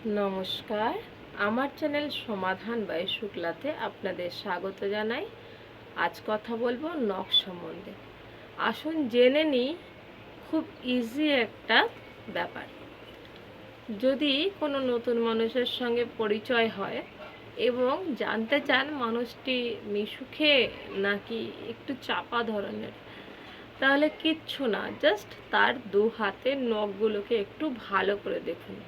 নমস্কার, আমার চ্যানেল সমাধান বাই শুক্লাতে আপনাদের স্বাগত জানাই। আজ কথা বলবো নখ সম্বন্ধে। আসুন জেনে নিই খুব ইজি একটা ব্যাপার। যদি কোনো নতুন মানুষের সঙ্গে পরিচয় হয় এবং জানতে চান মানুষটি মিশুকে নাকি একটু চাপা ধরনের, তাহলে কিচ্ছু না, জাস্ট তার দু হাতের নখগুলোকে একটু ভালো করে দেখুন।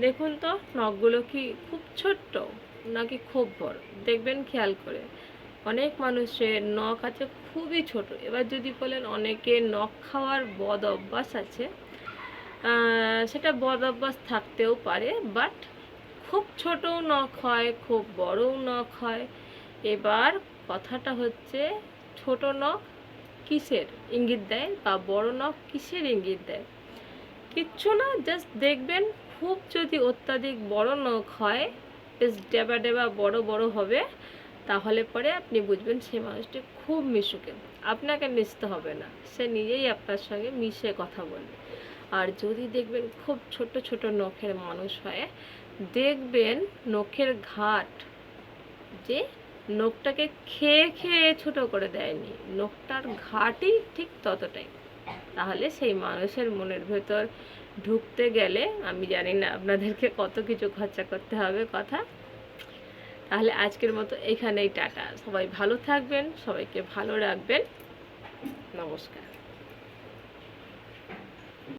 দেখুন তো নখগুলো কি খুব ছোট্ট নাকি খুব বড়, দেখবেন খেয়াল করে। অনেক মানুষের নখ আছে খুবই ছোট। এবার যদি বলেন অনেকের নখ খাওয়ার বদ অভ্যাস আছে, সেটা বদ অভ্যাস থাকতেও পারে, বাট খুব ছোটও নখ হয়, খুব বড়ও নখ হয়। এবার কথাটা হচ্ছে ছোট নখ কিসের ইঙ্গিত দেয় বা বড় নখ কিসের ইঙ্গিত দেয়? কিচ্ছু না, জাস্ট দেখবেন খুব যদি অত্যাধিক বড় নখ হয়, বেশ ডেবা ডেবা বড় বড় হবে, তাহলে পরে আপনি বুঝবেন সে মানুষটি খুব মিশুকে। আপনাকে মিশতে হবে না, সে নিজেই আপনার সঙ্গে মিশে কথা বলবে। আর যদি দেখবেন খুব ছোট ছোট নখের মানুষ হয়, দেখবেন নখের ঘাট যে নখটাকে খেয়ে খেয়ে ছোট করে দেয়নি, নখটার ঘাটই ঠিক ততটাই। তাহলে সেই মানুষের মনের ভেতর ঢুকতে গেলে আমি জানি না আপনাদেরকে কত কিছু খরচা করতে হবে কথা। তাহলে আজকের মতো এখানেই টাটা। সবাই ভালো থাকবেন, সবাইকে ভালো রাখবেন। নমস্কার।